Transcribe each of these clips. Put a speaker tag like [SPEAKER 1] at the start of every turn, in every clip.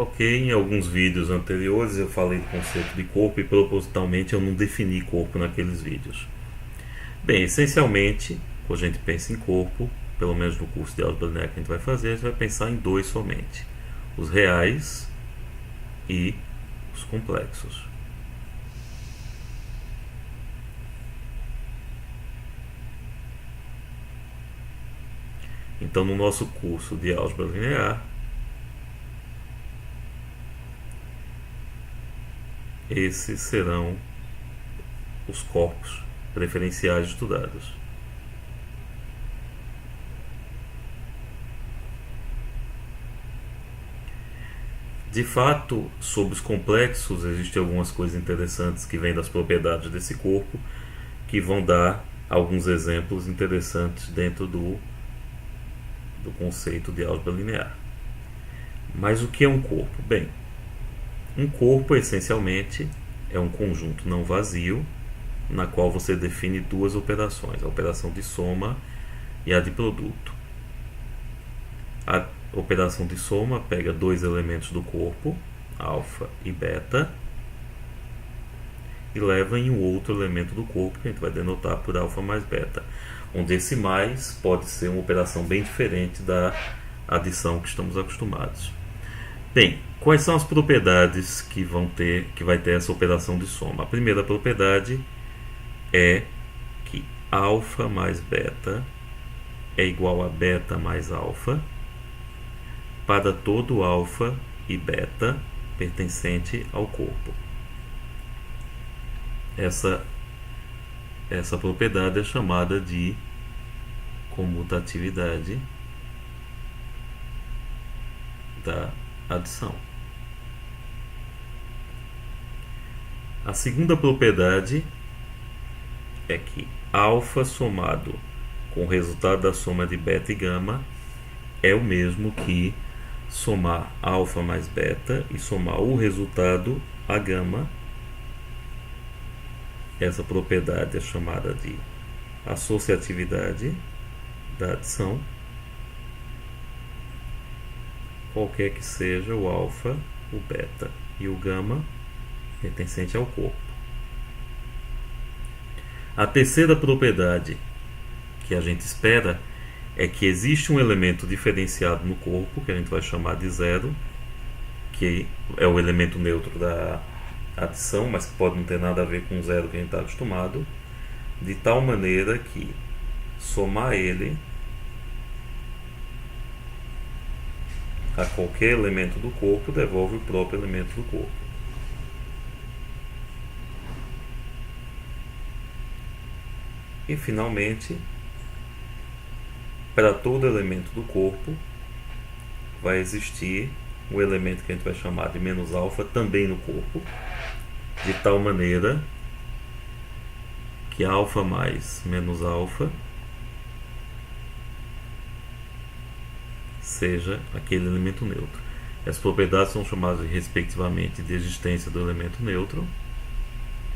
[SPEAKER 1] Ok, em alguns vídeos anteriores eu falei do conceito de corpo e propositalmente eu não defini corpo naqueles vídeos. Bem, essencialmente, quando a gente pensa em corpo, pelo menos no curso de álgebra linear que a gente vai fazer, a gente vai pensar em dois somente: os reais e os complexos. Então, no nosso curso de álgebra linear, esses serão os corpos preferenciais estudados. De fato, sobre os complexos, existem algumas coisas interessantes que vêm das propriedades desse corpo, que vão dar alguns exemplos interessantes dentro do conceito de álgebra linear. Mas o que é um corpo? Bem, um corpo essencialmente é um conjunto não vazio na qual você define duas operações, a operação de soma e a de produto. A operação de soma pega dois elementos do corpo, alfa e beta, e leva em um outro elemento do corpo que a gente vai denotar por alfa mais beta, onde esse mais pode ser uma operação bem diferente da adição que estamos acostumados. Bem, quais são as propriedades que vai ter essa operação de soma? A primeira propriedade é que alfa mais beta é igual a beta mais alfa para todo alfa e beta pertencente ao corpo. Essa propriedade é chamada de comutatividade da adição. A segunda propriedade é que alfa somado com o resultado da soma de beta e gama é o mesmo que somar alfa mais beta e somar o resultado a gama. Essa propriedade é chamada de associatividade da adição, qualquer que seja o alfa, o beta e o gama pertencente ao corpo. A terceira propriedade que a gente espera é que existe um elemento diferenciado no corpo, que a gente vai chamar de zero, que é o elemento neutro da adição, mas que pode não ter nada a ver com o zero que a gente está acostumado, de tal maneira que somar ele a qualquer elemento do corpo devolve o próprio elemento do corpo. E finalmente, para todo elemento do corpo vai existir um elemento que a gente vai chamar de menos alfa também no corpo, de tal maneira que alfa mais menos alfa seja aquele elemento neutro. As propriedades são chamadas respectivamente de existência do elemento neutro,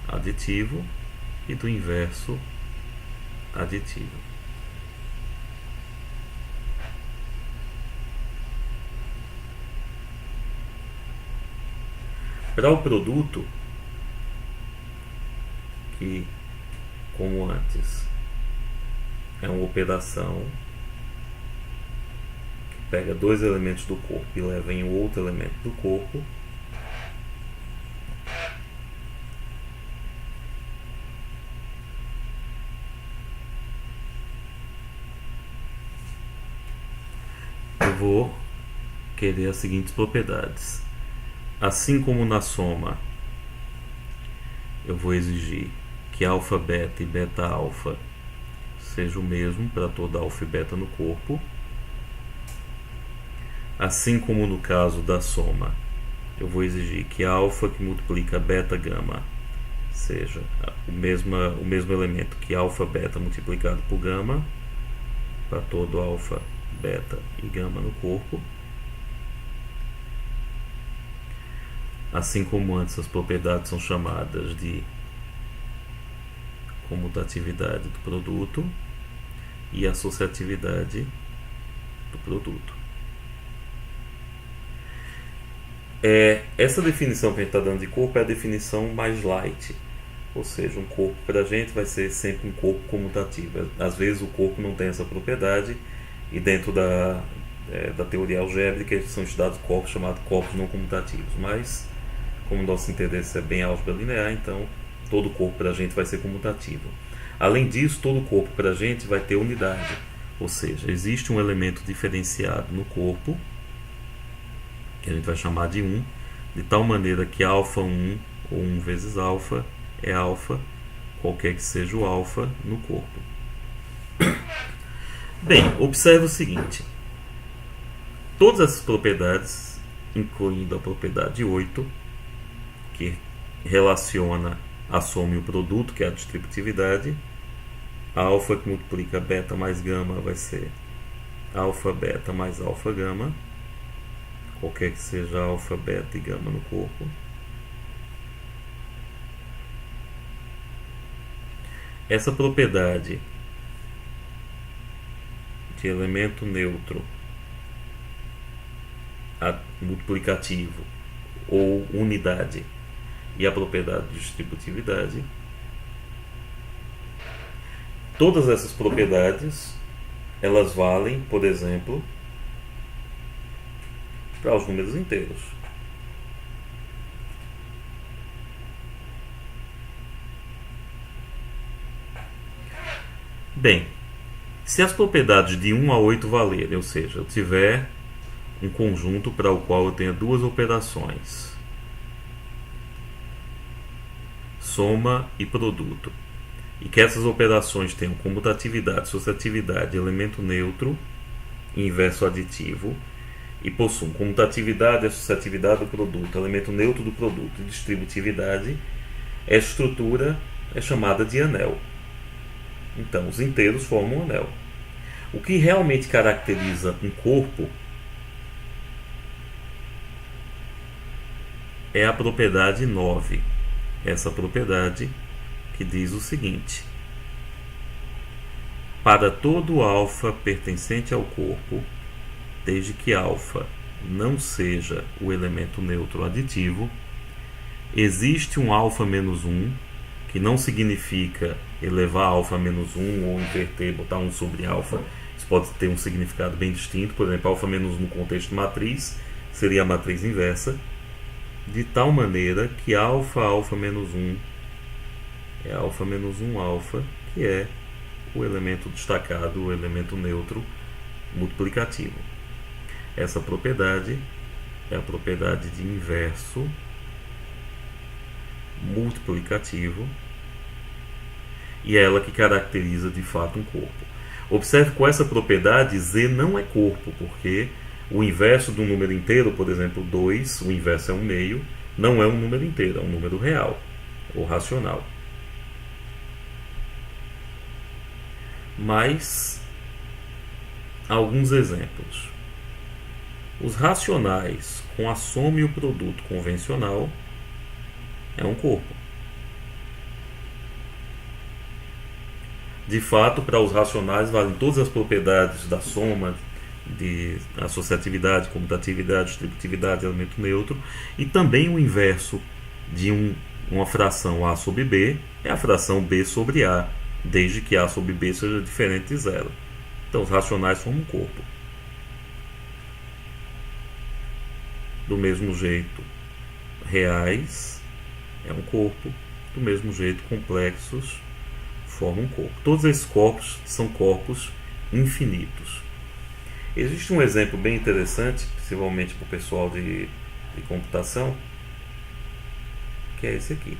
[SPEAKER 1] aditivo, e do inverso aditivo. Para o produto, que como antes é uma operação que pega dois elementos do corpo e leva em outro elemento do corpo, eu vou querer as seguintes propriedades. Assim como na soma eu vou exigir que alfa beta e beta alfa seja o mesmo para toda alfa e beta no corpo, assim como no caso da soma eu vou exigir que alfa que multiplica beta gama seja o mesmo elemento que alfa beta multiplicado por gama para todo alfa, beta e gama no corpo. Assim como antes, as propriedades são chamadas de comutatividade do produto e associatividade do produto. Essa definição que a gente está dando de corpo é a definição mais light. Ou seja, um corpo para a gente vai ser sempre um corpo comutativo. Às vezes o corpo não tem essa propriedade e dentro da teoria algébrica são estudados corpos chamados corpos não comutativos. Mas, como nosso interesse é bem álgebra linear, então todo corpo para a gente vai ser comutativo. Além disso, todo corpo para a gente vai ter unidade. Ou seja, existe um elemento diferenciado no corpo, que a gente vai chamar de 1, de tal maneira que α1 ou 1 vezes alfa é alfa, qualquer que seja o alfa no corpo. Bem, observe o seguinte. Todas essas propriedades, incluindo a propriedade 8, que relaciona a soma e o produto, que é a distributividade, alfa que multiplica beta mais gama vai ser alfa beta mais alfa gama, qualquer que seja alfa, beta e gama no corpo. Essa propriedade de elemento neutro multiplicativo ou unidade e a propriedade de distributividade, todas essas propriedades elas valem, por exemplo, para os números inteiros. Bem, se as propriedades de 1 a 8 valerem, ou seja, eu tiver um conjunto para o qual eu tenha duas operações, soma e produto, e que essas operações tenham comutatividade, associatividade, elemento neutro e inverso aditivo, e possuam comutatividade, associatividade do produto, elemento neutro do produto e distributividade, essa estrutura é chamada de anel. Então, os inteiros formam um anel. O que realmente caracteriza um corpo é a propriedade 9. Essa propriedade que diz o seguinte: para todo alfa pertencente ao corpo, desde que alfa não seja o elemento neutro aditivo, existe um alfa menos 1, que não significa elevar alfa a menos 1 ou inverter, botar 1 sobre alfa. Isso pode ter um significado bem distinto. Por exemplo, alfa menos 1 no contexto de matriz seria a matriz inversa, de tal maneira que alfa menos 1 é alfa menos 1 alfa, que é o elemento destacado, o elemento neutro multiplicativo. Essa propriedade é a propriedade de inverso multiplicativo e é ela que caracteriza de fato um corpo. Observe que com essa propriedade Z não é corpo, porque o inverso de um número inteiro, por exemplo 2, o inverso é 1 meio, não é um número inteiro, é um número real ou racional. Mas alguns exemplos. Os racionais com a soma e o produto convencional é um corpo. De fato, para os racionais valem todas as propriedades da soma, de associatividade, comutatividade, distributividade, elemento neutro, e também o inverso de uma fração A sobre B é a fração B sobre A, desde que A sobre B seja diferente de zero. Então os racionais formam um corpo. Do mesmo jeito, reais é um corpo. Do mesmo jeito, complexos formam um corpo. Todos esses corpos são corpos infinitos. Existe um exemplo bem interessante, principalmente para o pessoal de computação, que é esse aqui.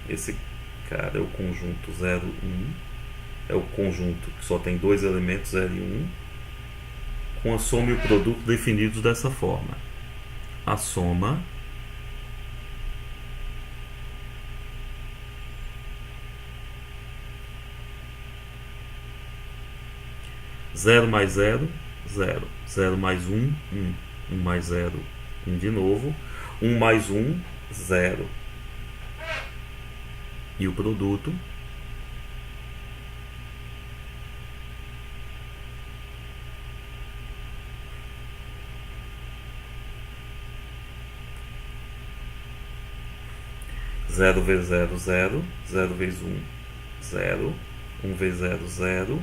[SPEAKER 1] Esse cara é o conjunto 0, 1. É o conjunto que só tem dois elementos, 0 e 1, com a soma e o produto definidos dessa forma. A soma zero mais 0, 0. 0 mais 1, 1. 1 mais 0, 1 de novo. 1 mais 1, 0. E o produto 0 vezes 0, 0. 0 vezes 1, 0. 1 vezes 0, 0.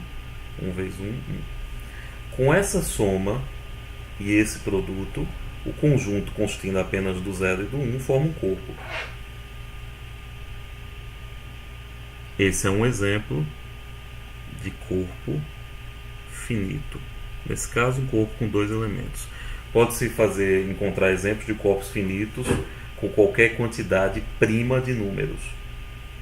[SPEAKER 1] 1 vezes 1, 1. Com essa soma e esse produto, o conjunto constindo apenas do 0 e do 1 forma um corpo. Esse é um exemplo de corpo finito. Nesse caso, um corpo com dois elementos. Pode-se encontrar exemplos de corpos finitos com qualquer quantidade prima de números.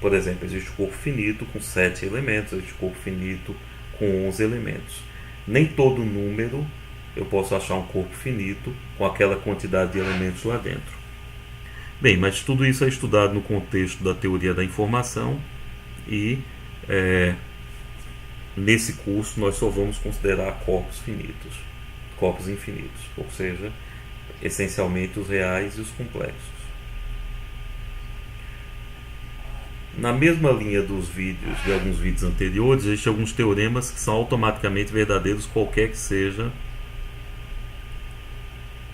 [SPEAKER 1] Por exemplo, existe o corpo finito com 7 elementos, existe o corpo finito com 11 elementos. Nem todo número eu posso achar um corpo finito com aquela quantidade de elementos lá dentro. Bem, mas tudo isso é estudado no contexto da teoria da informação e nesse curso nós só vamos considerar corpos finitos, corpos infinitos, ou seja, essencialmente os reais e os complexos. Na mesma linha de alguns vídeos anteriores, existem alguns teoremas que são automaticamente verdadeiros qualquer que seja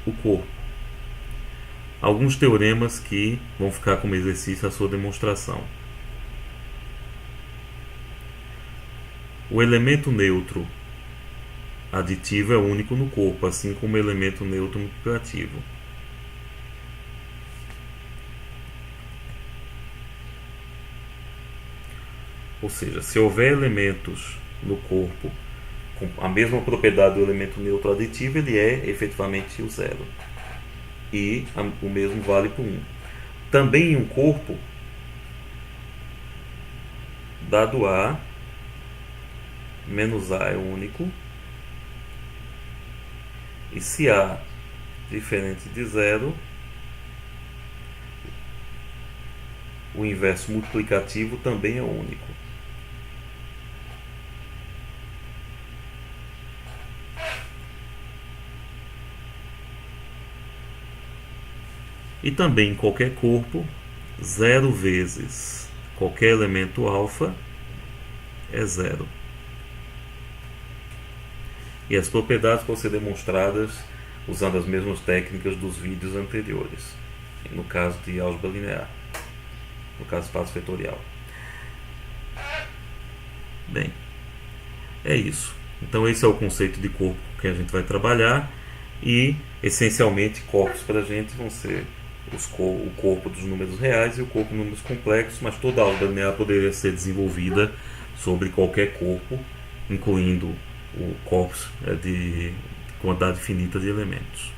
[SPEAKER 1] o corpo. Alguns teoremas que vão ficar como exercício a sua demonstração. O elemento neutro aditivo é único no corpo, assim como o elemento neutro multiplicativo. Ou seja, se houver elementos no corpo com a mesma propriedade do elemento neutro aditivo, ele é efetivamente o zero. E o mesmo vale para o 1. Também em um corpo, dado A, menos A é único. E se A diferente de zero, o inverso multiplicativo também é único. E também em qualquer corpo, 0 vezes qualquer elemento alfa é 0. E as propriedades podem ser demonstradas usando as mesmas técnicas dos vídeos anteriores, no caso de álgebra linear, no caso espaço vetorial. Bem, é isso. Então esse é o conceito de corpo que a gente vai trabalhar e essencialmente corpos para a gente vão ser o corpo dos números reais e o corpo de números complexos, mas toda a álgebra linear poderia ser desenvolvida sobre qualquer corpo, incluindo o corpus de quantidade finita de elementos.